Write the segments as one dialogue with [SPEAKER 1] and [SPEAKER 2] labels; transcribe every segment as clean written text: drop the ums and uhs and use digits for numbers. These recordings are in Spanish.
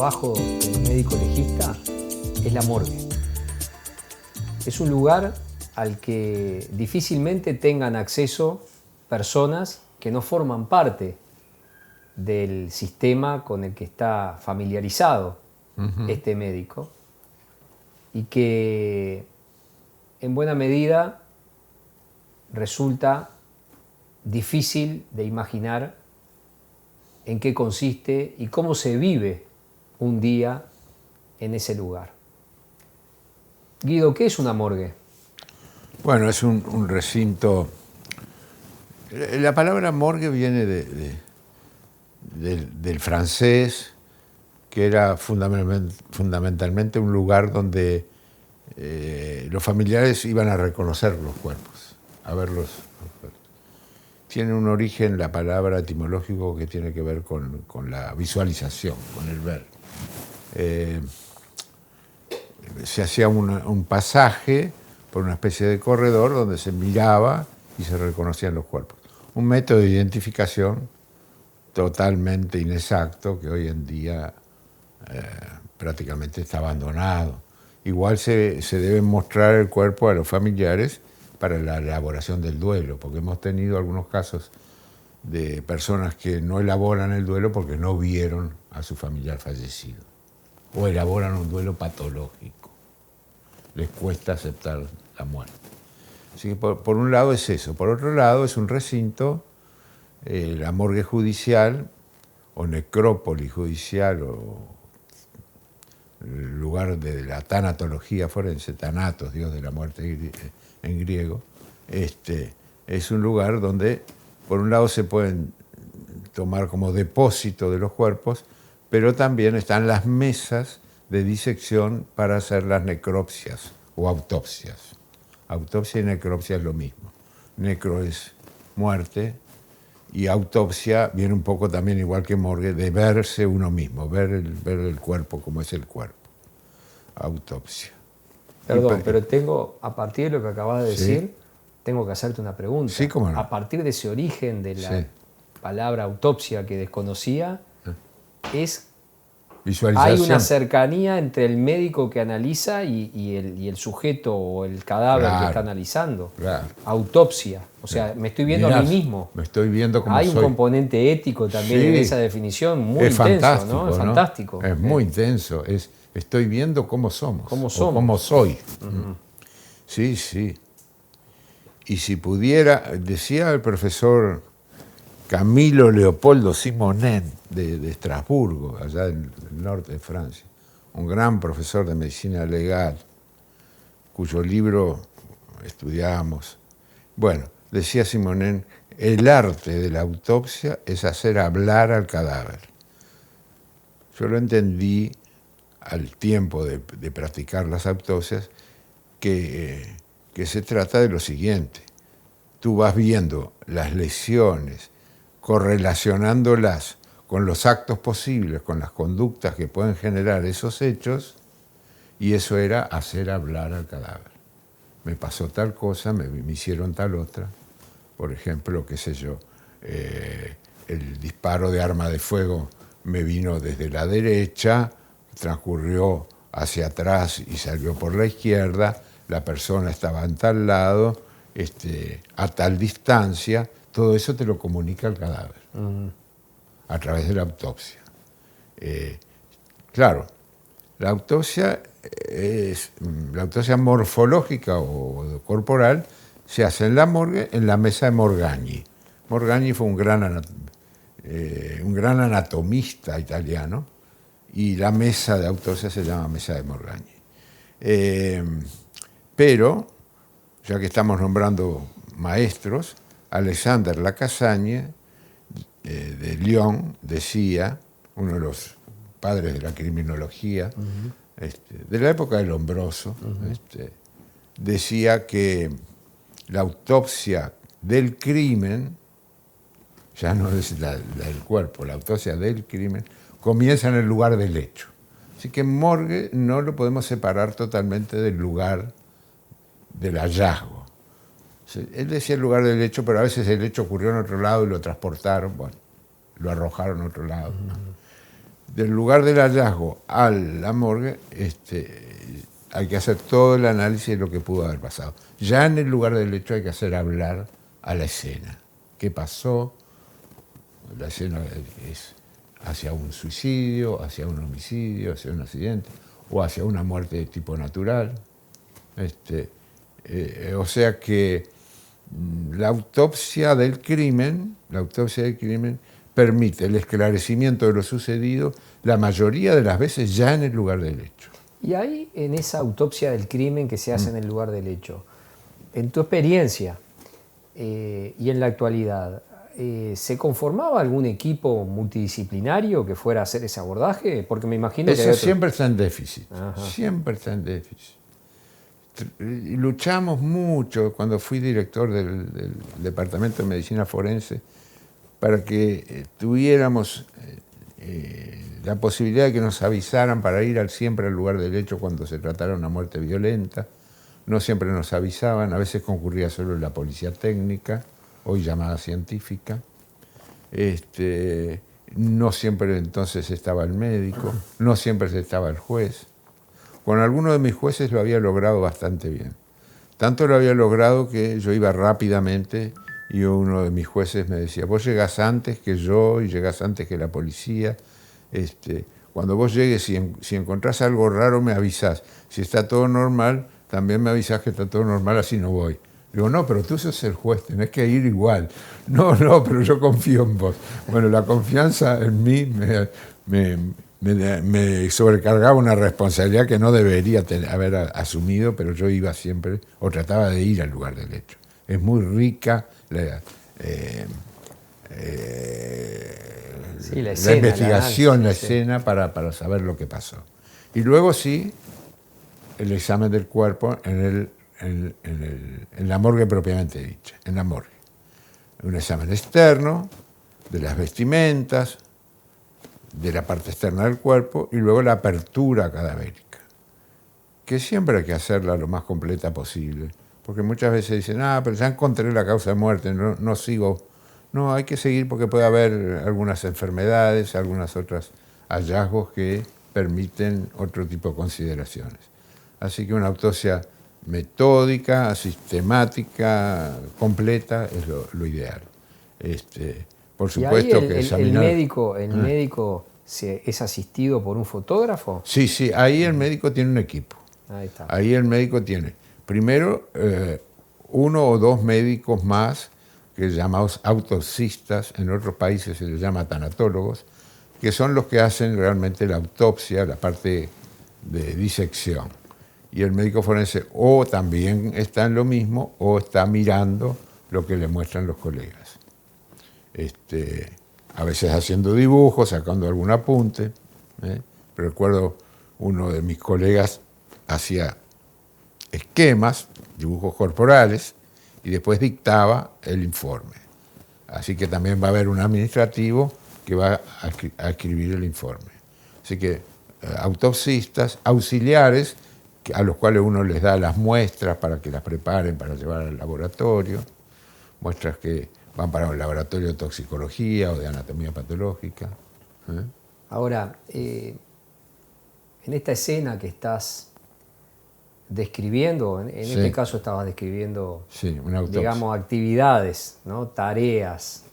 [SPEAKER 1] trabajo del médico legista es la morgue. Es un lugar al que difícilmente tengan acceso personas que no forman parte del sistema con el que está familiarizado este médico y que en buena medida resulta difícil de imaginar en qué consiste y cómo se vive un día en ese lugar. Guido, ¿qué es una morgue?
[SPEAKER 2] Bueno, es un recinto. La palabra morgue viene del francés, que era fundamentalmente un lugar donde los familiares iban a reconocer los cuerpos, a verlos. Tiene un origen, la palabra etimológico, que tiene que ver con la visualización, con el ver. Se hacía un pasaje por una especie de corredor donde se miraba y se reconocían los cuerpos. Un método de identificación totalmente inexacto que hoy en día prácticamente está abandonado. Igual se debe mostrar el cuerpo a los familiares para la elaboración del duelo, porque hemos tenido algunos casos de personas que no elaboran el duelo porque no vieron a su familiar fallecido, o elaboran un duelo patológico. Les cuesta aceptar la muerte. Así que por un lado es eso. Por otro lado es un recinto, la morgue judicial, o necrópolis judicial, o el lugar de la tanatología forense, Thanatos, dios de la muerte en griego. Es un lugar donde, por un lado, se pueden tomar como depósito de los cuerpos, pero también están las mesas de disección para hacer las necropsias o autopsias. Autopsia y necropsia es lo mismo. Necro es muerte y autopsia viene un poco también, igual que morgue, de verse uno mismo, ver el cuerpo como es el cuerpo. Autopsia.
[SPEAKER 1] Perdón, pero tengo, a partir de lo que acabas de decir,
[SPEAKER 2] Sí.
[SPEAKER 1] tengo que hacerte una pregunta.
[SPEAKER 2] Sí, cómo no.
[SPEAKER 1] A partir de ese origen de la
[SPEAKER 2] Sí.
[SPEAKER 1] palabra autopsia que desconocía, hay
[SPEAKER 2] Visualización.
[SPEAKER 1] una cercanía entre el médico que analiza y el sujeto o el cadáver
[SPEAKER 2] Claro,
[SPEAKER 1] que está analizando.
[SPEAKER 2] claro.
[SPEAKER 1] Autopsia. O sea, me estoy viendo
[SPEAKER 2] Mirá,
[SPEAKER 1] a mí mismo.
[SPEAKER 2] Me estoy viendo como
[SPEAKER 1] Hay
[SPEAKER 2] soy.
[SPEAKER 1] un componente ético también
[SPEAKER 2] Sí.
[SPEAKER 1] en esa definición muy
[SPEAKER 2] Es
[SPEAKER 1] intenso,
[SPEAKER 2] fantástico,
[SPEAKER 1] ¿no? Es fantástico.
[SPEAKER 2] Es muy intenso. Estoy viendo cómo somos.
[SPEAKER 1] ¿Cómo
[SPEAKER 2] o
[SPEAKER 1] somos?
[SPEAKER 2] cómo soy. Sí, sí. Y si pudiera, decía el profesor Camilo Leopoldo Simonet de Estrasburgo, allá en el norte de Francia, un gran profesor de medicina legal, cuyo libro estudiamos. Bueno, decía Simonet, el arte de la autopsia es hacer hablar al cadáver. Yo lo entendí al tiempo de practicar las autopsias, que se trata de lo siguiente. Tú vas viendo las lesiones, correlacionándolas con los actos posibles, con las conductas que pueden generar esos hechos, y eso era hacer hablar al cadáver. Me pasó tal cosa, me hicieron tal otra. Por ejemplo, qué sé yo, el disparo de arma de fuego me vino desde la derecha, transcurrió hacia atrás y salió por la izquierda, la persona estaba en tal lado, a tal distancia. Todo eso te lo comunica el cadáver a través de la autopsia. Claro, la autopsia morfológica o corporal se hace en la morgue, en la mesa de Morgagni. Morgagni fue un gran anatomista italiano, y la mesa de autopsia se llama mesa de Morgagni. Pero, ya que estamos nombrando maestros, Alexandre Lacassagne, de Lyon, decía, uno de los padres de la criminología, de la época de Lombroso, decía que la autopsia del crimen, ya no es la del cuerpo, la autopsia del crimen, comienza en el lugar del hecho. Así que morgue no lo podemos separar totalmente del lugar del hallazgo. Él decía el lugar del hecho, pero a veces el hecho ocurrió en otro lado y lo transportaron, bueno, lo arrojaron a otro lado. del lugar del hallazgo a la morgue, hay que hacer todo el análisis de lo que pudo haber pasado. Ya en el lugar del hecho hay que hacer hablar a la escena. ¿Qué pasó? La escena es hacia un suicidio, hacia un homicidio, hacia un accidente o hacia una muerte de tipo natural. O sea que la autopsia del crimen permite el esclarecimiento de lo sucedido la mayoría de las veces ya en el lugar del hecho.
[SPEAKER 1] Y ahí, en esa autopsia del crimen que se hace en el lugar del hecho, en tu experiencia y en la actualidad, ¿se conformaba algún equipo multidisciplinario que fuera a hacer ese abordaje? Porque me imagino que...
[SPEAKER 2] Eso siempre está en déficit,
[SPEAKER 1] Ajá.
[SPEAKER 2] siempre está en déficit. Y luchamos mucho cuando fui director del Departamento de Medicina Forense para que tuviéramos la posibilidad de que nos avisaran para ir siempre al lugar del hecho cuando se tratara una muerte violenta. No siempre nos avisaban, a veces concurría solo la policía técnica, hoy llamada científica. No siempre entonces estaba el médico, no siempre estaba el juez. Con algunos de mis jueces lo había logrado bastante bien. Tanto lo había logrado que yo iba rápidamente y uno de mis jueces me decía, vos llegás antes que yo y llegás antes que la policía. Cuando vos llegues, si encontrás algo raro, me avisás. Si está todo normal, también me avisás que está todo normal, así no voy. Digo, no, pero tú sos el juez, tenés que ir igual. No, pero yo confío en vos. Bueno, la confianza en mí me sobrecargaba una responsabilidad que no debería haber asumido, pero yo iba siempre, o trataba de ir al lugar del hecho. Es muy rica la
[SPEAKER 1] escena,
[SPEAKER 2] investigación, la
[SPEAKER 1] análisis,
[SPEAKER 2] escena, para saber lo que pasó. Y luego sí, el examen del cuerpo en la morgue propiamente dicha, en la morgue. Un examen externo de las vestimentas, de la parte externa del cuerpo y luego la apertura cadavérica, que siempre hay que hacerla lo más completa posible, porque muchas veces dicen, pero ya encontré la causa de muerte, no sigo. No, hay que seguir porque puede haber algunas enfermedades, algunos otros hallazgos que permiten otro tipo de consideraciones. Así que una autopsia metódica, sistemática, completa es lo ideal. Por supuesto que examinar...
[SPEAKER 1] ¿El médico es asistido por un fotógrafo?
[SPEAKER 2] Sí, ahí el médico tiene un equipo.
[SPEAKER 1] Ahí está.
[SPEAKER 2] Ahí el médico tiene, primero, uno o dos médicos más, que llamados autopsistas, en otros países se les llama tanatólogos, que son los que hacen realmente la autopsia, la parte de disección. Y el médico forense o también está en lo mismo o está mirando lo que le muestran los colegas. A veces haciendo dibujos, sacando algún apunte. Recuerdo uno de mis colegas hacía esquemas, dibujos corporales, y después dictaba el informe. Así que también va a haber un administrativo que va a escribir el informe. Así que autopsistas, auxiliares, a los cuales uno les da las muestras para que las preparen para llevar al laboratorio, muestras que van para un laboratorio de toxicología o de anatomía patológica.
[SPEAKER 1] Ahora, en esta escena que estás describiendo, en este caso estabas describiendo,
[SPEAKER 2] una autopsia,
[SPEAKER 1] digamos, actividades, ¿no? Tareas,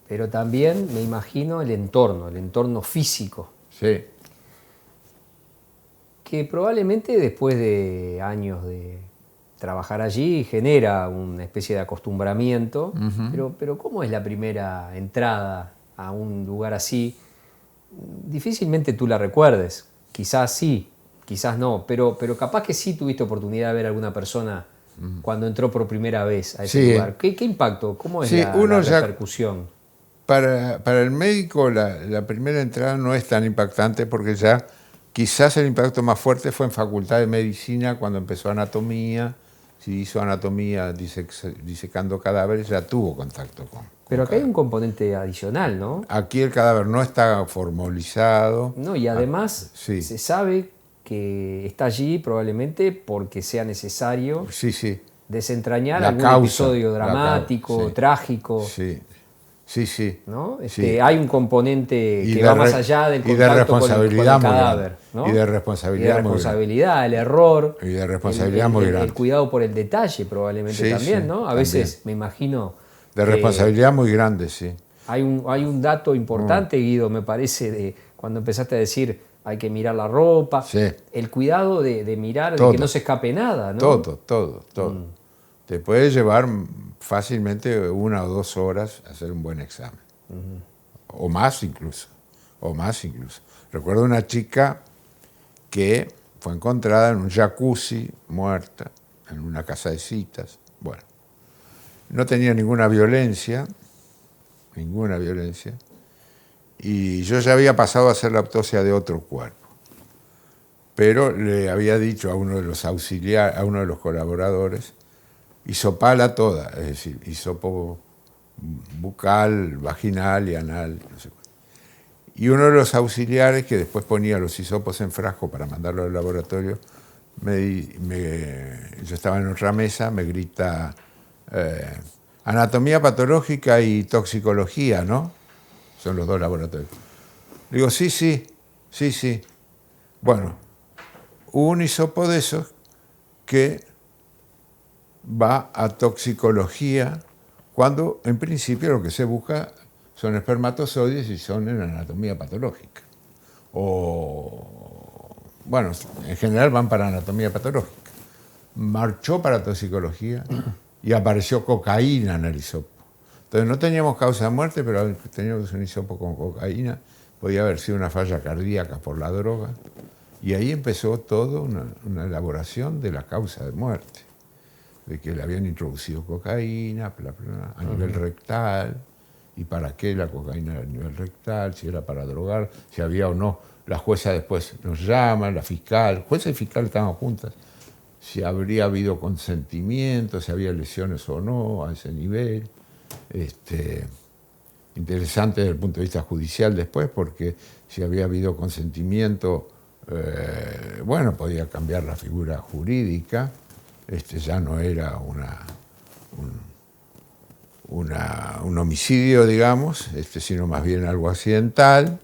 [SPEAKER 1] pero también me imagino el entorno físico.
[SPEAKER 2] Sí.
[SPEAKER 1] Que probablemente después de años de trabajar allí genera una especie de acostumbramiento, pero ¿cómo es la primera entrada a un lugar así? Difícilmente tú la recuerdes, quizás sí, quizás no, pero capaz que sí tuviste oportunidad de ver a alguna persona cuando entró por primera vez a ese lugar. ¿Qué impacto? ¿Cómo es la repercusión?
[SPEAKER 2] Para el médico la primera entrada no es tan impactante porque ya quizás el impacto más fuerte fue en Facultad de Medicina cuando empezó anatomía. Si hizo anatomía disecando cadáveres, ya tuvo contacto con
[SPEAKER 1] Pero acá hay un componente adicional, ¿no?
[SPEAKER 2] Aquí el cadáver no está formalizado.
[SPEAKER 1] No, y además se sabe que está allí probablemente porque sea necesario desentrañar algún episodio dramático, trágico.
[SPEAKER 2] Sí, sí.
[SPEAKER 1] ¿no?
[SPEAKER 2] Sí.
[SPEAKER 1] Hay un componente
[SPEAKER 2] Y
[SPEAKER 1] que
[SPEAKER 2] de
[SPEAKER 1] va más
[SPEAKER 2] re-
[SPEAKER 1] allá del
[SPEAKER 2] y de
[SPEAKER 1] contacto con el
[SPEAKER 2] responsabilidad muy
[SPEAKER 1] cadáver.
[SPEAKER 2] grande.
[SPEAKER 1] ¿no?
[SPEAKER 2] Y de
[SPEAKER 1] Y
[SPEAKER 2] responsabilidad
[SPEAKER 1] de
[SPEAKER 2] muy grande.
[SPEAKER 1] responsabilidad, el error,
[SPEAKER 2] Y de responsabilidad muy grande.
[SPEAKER 1] el cuidado por el detalle probablemente
[SPEAKER 2] Sí,
[SPEAKER 1] también,
[SPEAKER 2] sí,
[SPEAKER 1] ¿no? A
[SPEAKER 2] también.
[SPEAKER 1] veces me imagino
[SPEAKER 2] De
[SPEAKER 1] que
[SPEAKER 2] responsabilidad muy grande, sí.
[SPEAKER 1] hay un dato importante, Guido, me parece, de cuando empezaste a decir hay que mirar la ropa,
[SPEAKER 2] Sí.
[SPEAKER 1] el cuidado de mirar, de
[SPEAKER 2] Todo.
[SPEAKER 1] que no se escape nada, ¿no?
[SPEAKER 2] Todo. Te puede llevar fácilmente 1 o 2 horas hacer un buen examen. O más incluso. Recuerdo una chica que fue encontrada en un jacuzzi, muerta, en una casa de citas. Bueno, no tenía ninguna violencia, y yo ya había pasado a hacer la autopsia de otro cuerpo. Pero le había dicho a uno de los auxiliares, a uno de los colaboradores, hisopala toda, es decir, hisopo bucal, vaginal y anal, no sé cuál. Y uno de los auxiliares, que después ponía los hisopos en frasco para mandarlo al laboratorio, yo estaba en otra mesa, me grita, anatomía patológica y toxicología, ¿no? Son los 2 laboratorios. Le digo, sí. Bueno, un hisopo de esos que va a toxicología cuando en principio lo que se busca son espermatozoides y son en anatomía patológica. Bueno, en general van para anatomía patológica. Marchó para toxicología y apareció cocaína en el hisopo. Entonces no teníamos causa de muerte, pero teníamos un hisopo con cocaína. Podía haber sido una falla cardíaca por la droga. Y ahí empezó todo una elaboración de la causa de muerte. De que le habían introducido cocaína a nivel rectal, y para qué la cocaína a nivel rectal, si era para drogar, si había o no. La jueza después nos llama, la fiscal, jueza y fiscal estaban juntas, si habría habido consentimiento, si había lesiones o no a ese nivel. Interesante desde el punto de vista judicial después, porque si había habido consentimiento, bueno, podía cambiar la figura jurídica. Ya no era un homicidio, digamos, sino más bien algo accidental.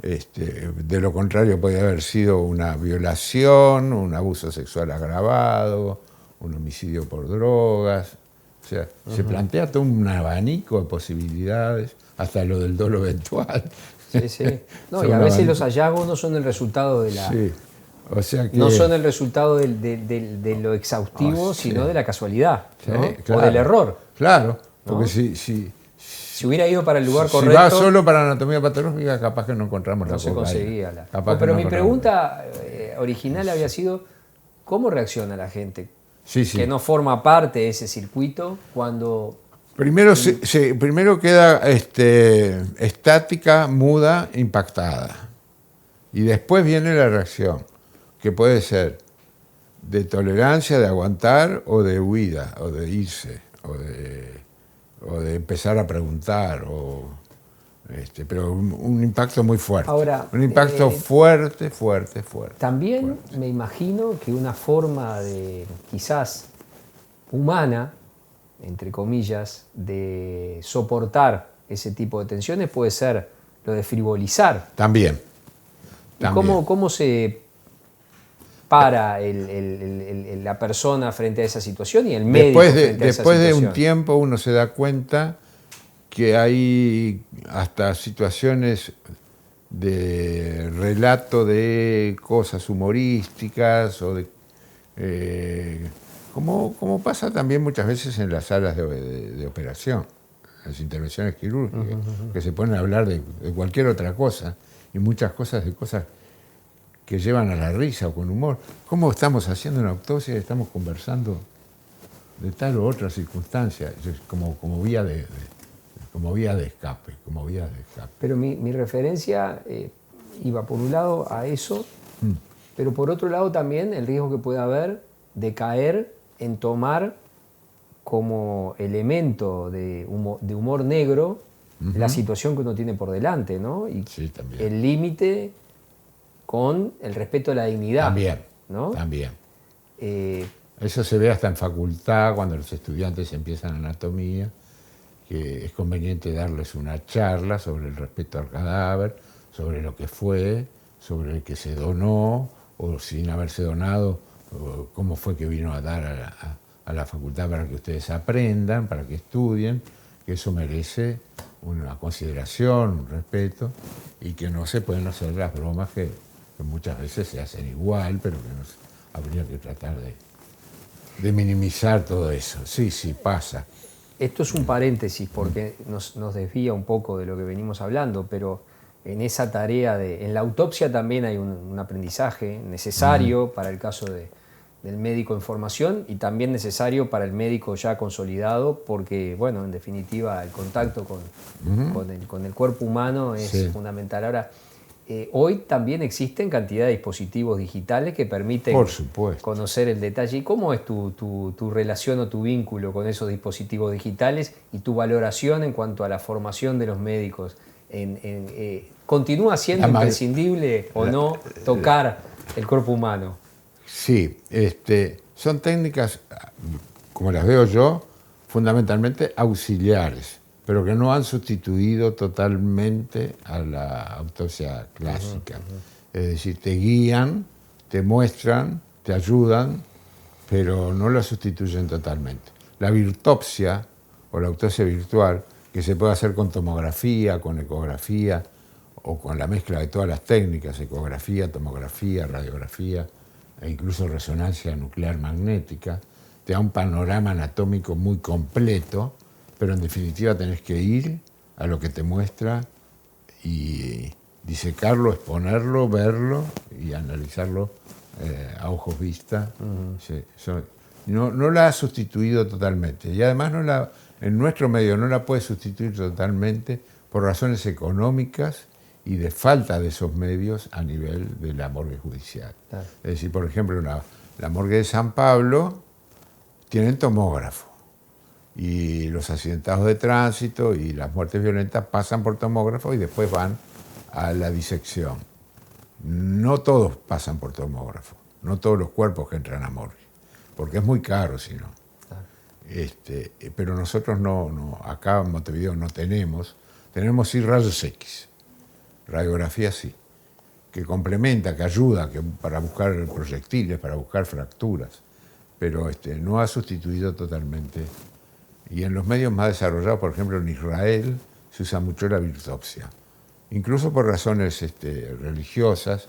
[SPEAKER 2] De lo contrario, podía haber sido una violación, un abuso sexual agravado, un homicidio por drogas. O sea, se plantea todo un abanico de posibilidades, hasta lo del dolo eventual.
[SPEAKER 1] Sí. No, y a veces los hallazgos no son el resultado de la...
[SPEAKER 2] Sí. O sea que,
[SPEAKER 1] no son el resultado de lo exhaustivo,
[SPEAKER 2] sí,
[SPEAKER 1] sino de la casualidad, ¿no?
[SPEAKER 2] claro,
[SPEAKER 1] o del error.
[SPEAKER 2] Claro, porque
[SPEAKER 1] ¿no?
[SPEAKER 2] si
[SPEAKER 1] hubiera ido para el lugar
[SPEAKER 2] si
[SPEAKER 1] correcto...
[SPEAKER 2] va solo para anatomía patológica, capaz que no encontramos la
[SPEAKER 1] no se
[SPEAKER 2] cocaína.
[SPEAKER 1] conseguía la...
[SPEAKER 2] Capaz
[SPEAKER 1] pero
[SPEAKER 2] que
[SPEAKER 1] mi pregunta original había sido, ¿cómo reacciona la gente que no forma parte de ese circuito cuando...
[SPEAKER 2] Primero queda estática, muda, impactada. Y después viene la reacción, que puede ser de tolerancia, de aguantar, o de huida, o de irse, o de empezar a preguntar, pero un impacto muy fuerte.
[SPEAKER 1] Ahora,
[SPEAKER 2] un impacto fuerte.
[SPEAKER 1] También me imagino que una forma de, quizás humana, entre comillas, de soportar ese tipo de tensiones puede ser lo de frivolizar.
[SPEAKER 2] También.
[SPEAKER 1] ¿Y cómo se para la persona frente a esa situación y el médico frente a esa situación?
[SPEAKER 2] Después de un tiempo uno se da cuenta que hay hasta situaciones de relato de cosas humorísticas o de como pasa también muchas veces en las salas de operación, las intervenciones quirúrgicas, que se ponen a hablar de cualquier otra cosa, y muchas cosas que llevan a la risa o con humor. ¿Cómo estamos haciendo una autopsia y estamos conversando de tal o otra circunstancia, como vía de escape?
[SPEAKER 1] Pero mi referencia iba por un lado a eso, pero por otro lado también el riesgo que puede haber de caer en tomar como elemento de humor negro la situación que uno tiene por delante, ¿no? Y
[SPEAKER 2] sí, también.
[SPEAKER 1] El límite con el respeto a la dignidad.
[SPEAKER 2] También,
[SPEAKER 1] ¿no?
[SPEAKER 2] También. Eso se ve hasta en facultad, cuando los estudiantes empiezan anatomía, que es conveniente darles una charla sobre el respeto al cadáver, sobre lo que fue, sobre el que se donó, o sin haberse donado, o cómo fue que vino a dar a la facultad para que ustedes aprendan, para que estudien, que eso merece una consideración, un respeto, y que no se pueden hacer las bromas que muchas veces se hacen igual, pero que habría que tratar de minimizar todo eso. Sí, sí, pasa.
[SPEAKER 1] Esto es un paréntesis porque nos desvía un poco de lo que venimos hablando, pero en esa tarea en la autopsia también hay un aprendizaje necesario para el caso del médico en formación y también necesario para el médico ya consolidado, porque, bueno, en definitiva, el contacto con el cuerpo humano es fundamental. Ahora, hoy también existen cantidad de dispositivos digitales que permiten
[SPEAKER 2] por supuesto
[SPEAKER 1] conocer el detalle. ¿Y cómo es tu relación o tu vínculo con esos dispositivos digitales y tu valoración en cuanto a la formación de los médicos? ¿Continúa siendo imprescindible o no tocar el cuerpo humano?
[SPEAKER 2] Sí, son técnicas, como las veo yo, fundamentalmente auxiliares, pero que no han sustituido totalmente a la autopsia clásica. Es decir, te guían, te muestran, te ayudan, pero no la sustituyen totalmente. La virtopsia o la autopsia virtual, que se puede hacer con tomografía, con ecografía o con la mezcla de todas las técnicas, ecografía, tomografía, radiografía e incluso resonancia nuclear magnética, te da un panorama anatómico muy completo, pero en definitiva tenés que ir a lo que te muestra y disecarlo, exponerlo, verlo y analizarlo a ojos vista. No la ha sustituido totalmente y además en nuestro medio no la puede sustituir totalmente por razones económicas y de falta de esos medios a nivel de la morgue judicial. Claro. Es decir, por ejemplo, la morgue de San Pablo tiene tomógrafo y los accidentados de tránsito y las muertes violentas pasan por tomógrafo y después van a la disección. No todos pasan por tomógrafo, no todos los cuerpos que entran a morgue, porque es muy caro si no. Claro. Pero nosotros no, acá en Montevideo no tenemos sí rayos X. Radiografía sí, que complementa, que ayuda para buscar proyectiles, para buscar fracturas, pero no ha sustituido totalmente. Y en los medios más desarrollados, por ejemplo en Israel, se usa mucho la virtopsia. Incluso por razones religiosas,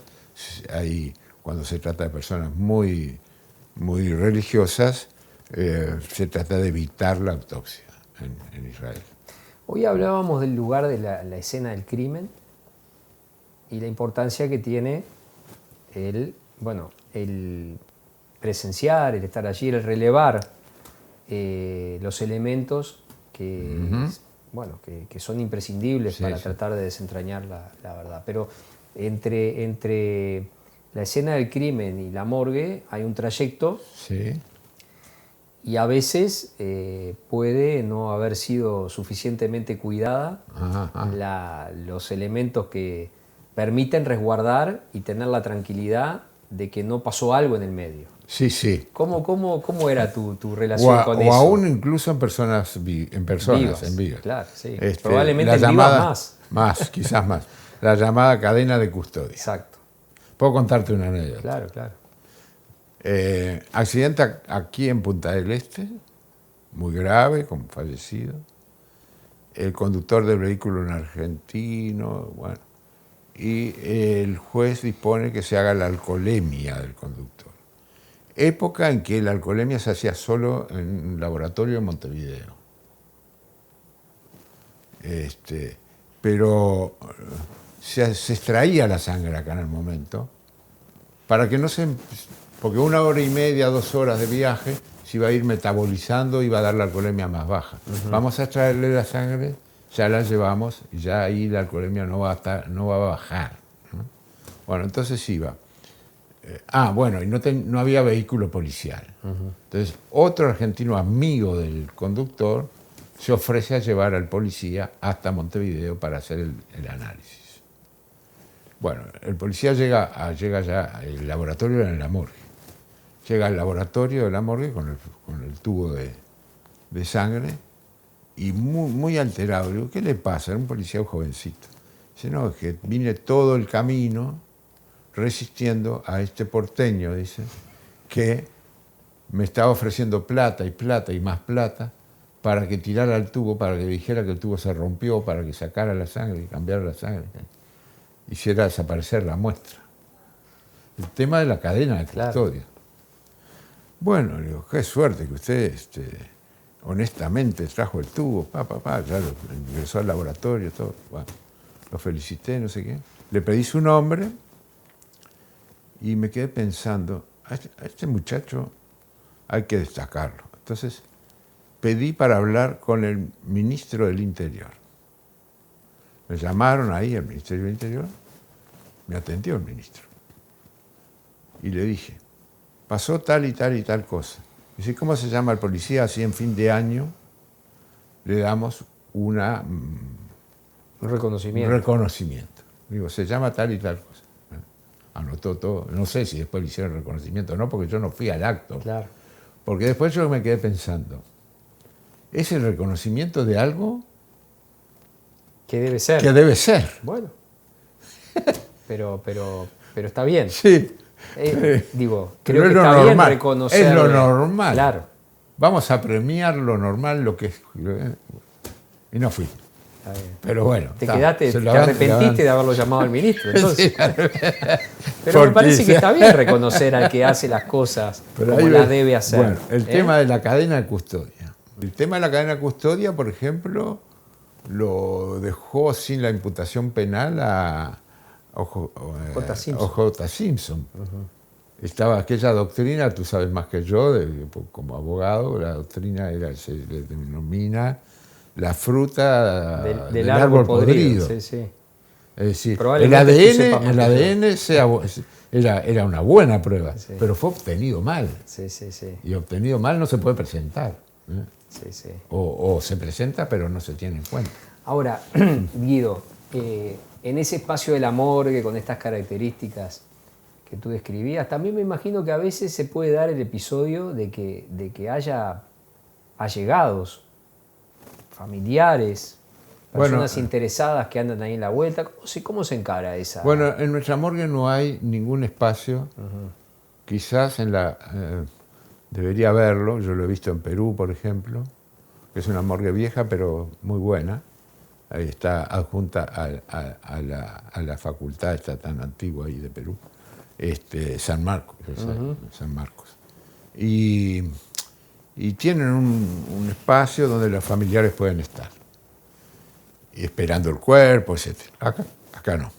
[SPEAKER 2] cuando se trata de personas muy, muy religiosas, se trata de evitar la autopsia en Israel.
[SPEAKER 1] Hoy hablábamos del lugar de la escena del crimen y la importancia que tiene el presenciar, el estar allí, el relevar los elementos que son imprescindibles para tratar de desentrañar la verdad. Pero entre la escena del crimen y la morgue hay un trayecto y a veces puede no haber sido suficientemente cuidada los elementos que permiten resguardar y tener la tranquilidad de que no pasó algo en el medio.
[SPEAKER 2] Sí, sí.
[SPEAKER 1] ¿Cómo era tu relación con eso?
[SPEAKER 2] O aún incluso en personas vivas.
[SPEAKER 1] Claro, sí. Probablemente en vivas más.
[SPEAKER 2] Más, quizás más. La llamada cadena de custodia.
[SPEAKER 1] Exacto.
[SPEAKER 2] Puedo contarte una anécdota.
[SPEAKER 1] Claro.
[SPEAKER 2] Accidente aquí en Punta del Este, muy grave, con fallecido. El conductor del vehículo, un argentino, bueno. Y el juez dispone que se haga la alcoholemia del conductor. Época en que la alcoholemia se hacía solo en un laboratorio en Montevideo. Pero se extraía la sangre acá en el momento, para que no se... Porque 1 hora y media, 2 horas de viaje, se iba a ir metabolizando, iba a dar la alcoholemia más baja. Vamos a extraerle la sangre, ya la llevamos y ya ahí la alcoholemia no va a bajar. Bueno, entonces iba. Y no había vehículo policial. Entonces, otro argentino amigo del conductor se ofrece a llevar al policía hasta Montevideo para hacer el análisis. Bueno, el policía llega ya al laboratorio en la morgue. Llega al laboratorio de la morgue con el tubo de sangre y muy, muy alterado. Le digo, ¿qué le pasa? Era un policía jovencito. Dice, no, es que vine todo el camino resistiendo a este porteño, dice, que me estaba ofreciendo plata y más plata para que tirara el tubo, para que dijera que el tubo se rompió, para que sacara la sangre y cambiara la sangre, hiciera desaparecer la muestra. El tema de la cadena de custodia. Claro. Bueno, le digo, qué suerte que usted honestamente trajo el tubo, claro, ingresó al laboratorio, todo. Bueno, lo felicité, no sé qué. Le pedí su nombre y me quedé pensando, a este muchacho hay que destacarlo. Entonces, pedí para hablar con el ministro del Interior. Me llamaron ahí al Ministerio del Interior, me atendió el ministro. Y le dije, pasó tal y tal y tal cosa. Dice, ¿cómo se llama el policía? Así en fin de año le damos un reconocimiento. Digo, se llama tal y tal cosa. Anotó todo. No sé si después le hicieron el reconocimiento o no, porque yo no fui al acto.
[SPEAKER 1] Claro.
[SPEAKER 2] Porque después yo me quedé pensando, ¿es el reconocimiento de algo?
[SPEAKER 1] ¿Qué debe ser?
[SPEAKER 2] Que debe ser.
[SPEAKER 1] Bueno. Pero está bien.
[SPEAKER 2] Sí.
[SPEAKER 1] Digo,
[SPEAKER 2] creo
[SPEAKER 1] que está bien reconocer.
[SPEAKER 2] Es lo normal.
[SPEAKER 1] Claro.
[SPEAKER 2] Vamos a premiar lo normal, lo que es. Y no fui. Pero bueno.
[SPEAKER 1] Te arrepentiste de haberlo llamado al ministro. Entonces. Sí. Pero me parece que está bien reconocer al que hace las cosas como las debe hacer.
[SPEAKER 2] Bueno, el tema de la cadena de custodia. El tema de la cadena de custodia, por ejemplo, lo dejó sin la imputación penal a O.J. Simpson. Estaba aquella doctrina, tú sabes más que yo, como abogado, la doctrina se le denomina la fruta del árbol podrido.
[SPEAKER 1] Sí, sí.
[SPEAKER 2] Es decir, el ADN era una buena prueba, sí, pero fue obtenido mal.
[SPEAKER 1] Sí, sí, sí.
[SPEAKER 2] Y obtenido mal no se puede presentar.
[SPEAKER 1] Sí, sí.
[SPEAKER 2] O se presenta, pero no se tiene en cuenta.
[SPEAKER 1] Ahora, Guido, en ese espacio de la morgue, con estas características que tú describías, también me imagino que a veces se puede dar el episodio de que haya allegados, familiares, personas interesadas que andan ahí en la vuelta. ¿Cómo se encara esa?
[SPEAKER 2] Bueno, en nuestra morgue no hay ningún espacio. Quizás debería haberlo, yo lo he visto en Perú, por ejemplo, que es una morgue vieja, pero muy buena. Ahí está adjunta a la facultad, está tan antigua ahí de Perú, San Marcos. San Marcos. Y tienen un espacio donde los familiares pueden estar, y esperando el cuerpo, etc. Acá no.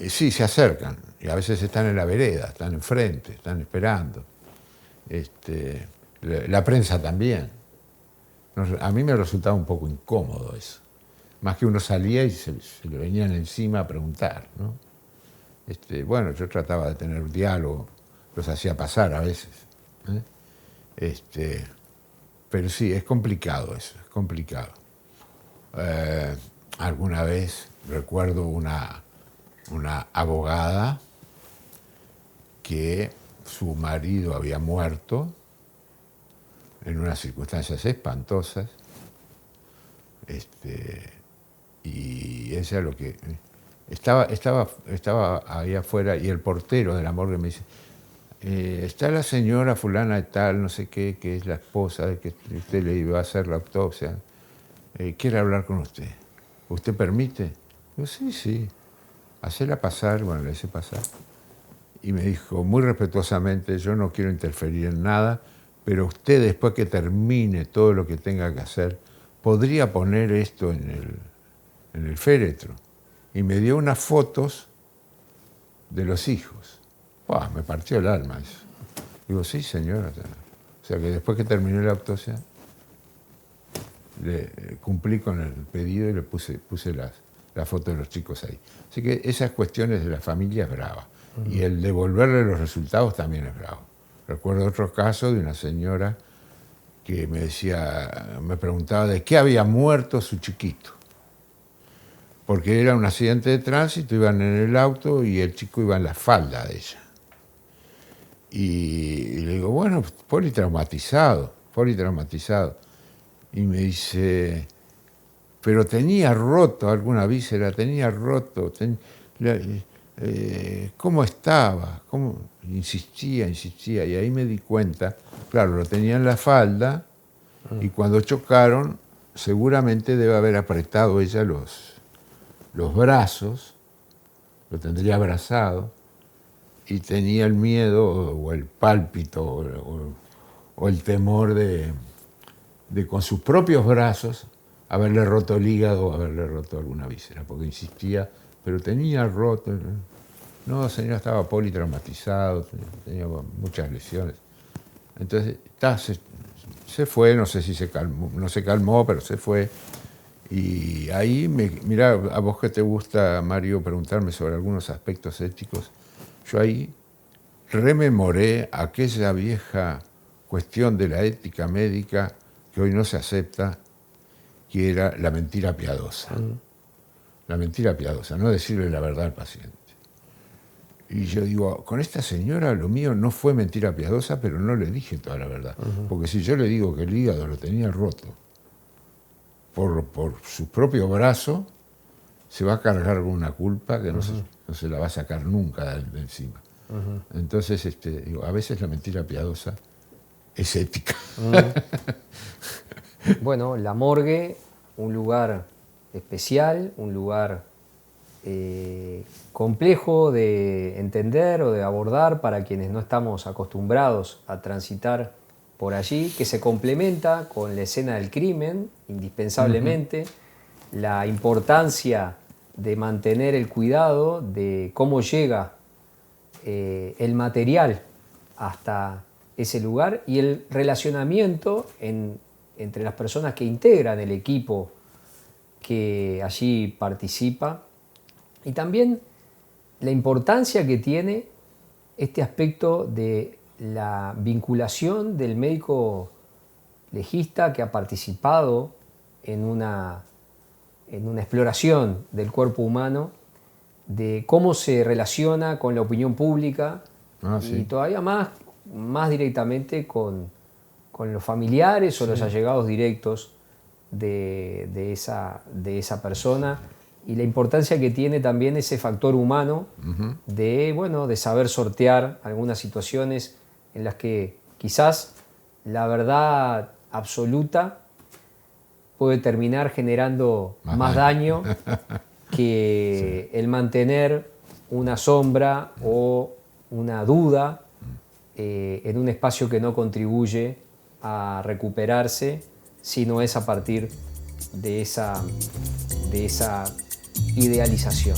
[SPEAKER 2] Sí, se acercan, y a veces están en la vereda, están enfrente, están esperando. La prensa también. A mí me resultaba un poco incómodo eso. Más que uno salía y se le venían encima a preguntar, ¿no? Bueno, yo trataba de tener un diálogo, los hacía pasar a veces. Pero sí, es complicado eso, es complicado. Alguna vez recuerdo una abogada que su marido había muerto en unas circunstancias espantosas, y ella lo que estaba ahí afuera, y el portero de la morgue me dice, está la señora fulana de tal, no sé qué, que es la esposa de que usted le iba a hacer la autopsia, quiere hablar con usted. ¿Usted permite? Yo, sí, hacela pasar. Bueno, le hice pasar. Y me dijo muy respetuosamente, yo no quiero interferir en nada, pero usted, después que termine todo lo que tenga que hacer, podría poner esto en el féretro. Y me dio unas fotos de los hijos. ¡Buah! Me partió el alma eso. Digo, sí, señora. O sea que después que terminé la autopsia, cumplí con el pedido y le puse la foto de los chicos ahí. Así que esas cuestiones de la familia es brava. Y el devolverle los resultados también es bravo. Recuerdo otro caso de una señora que me preguntaba de qué había muerto su chiquito. Porque era un accidente de tránsito, iban en el auto y el chico iba en la falda de ella. Y le digo, bueno, politraumatizado. y me dice, pero tenía roto alguna víscera, tenía roto, ¿cómo estaba? ¿Cómo? Insistía, y ahí me di cuenta, claro, lo tenía en la falda, y cuando chocaron, seguramente debe haber apretado ella los brazos, lo tendría abrazado, y tenía el miedo, o el pálpito, o el temor de con sus propios brazos haberle roto el hígado o haberle roto alguna víscera, porque insistía, pero tenía roto. No, señor, estaba politraumatizado, tenía muchas lesiones. Entonces, se fue, no sé si se calmó, no se calmó, pero se fue. Y ahí, mirá, a vos que te gusta, Mario, preguntarme sobre algunos aspectos éticos, yo ahí rememoré aquella vieja cuestión de la ética médica que hoy no se acepta, que era la mentira piadosa. La mentira piadosa, no decirle la verdad al paciente. Y yo digo, con esta señora lo mío no fue mentira piadosa, pero no le dije toda la verdad. Porque si yo le digo que el hígado lo tenía roto por su propio brazo, se va a cargar con una culpa que no se la va a sacar nunca de encima. Entonces, digo, a veces la mentira piadosa es ética.
[SPEAKER 1] Bueno, la morgue, un lugar especial, un lugar complejo de entender o de abordar para quienes no estamos acostumbrados a transitar por allí, que se complementa con la escena del crimen, indispensablemente, la importancia de mantener el cuidado de cómo llega el material hasta ese lugar y el relacionamiento entre las personas que integran el equipo que allí participa, y también la importancia que tiene este aspecto de la vinculación del médico legista que ha participado en una exploración del cuerpo humano, de cómo se relaciona con la opinión pública y todavía más directamente con los familiares o los allegados directos de esa persona, y la importancia que tiene también ese factor humano de saber sortear algunas situaciones en las que quizás la verdad absoluta puede terminar generando más daño que el mantener una sombra o una duda en un espacio que no contribuye a recuperarse, sino es a partir de esa idealización.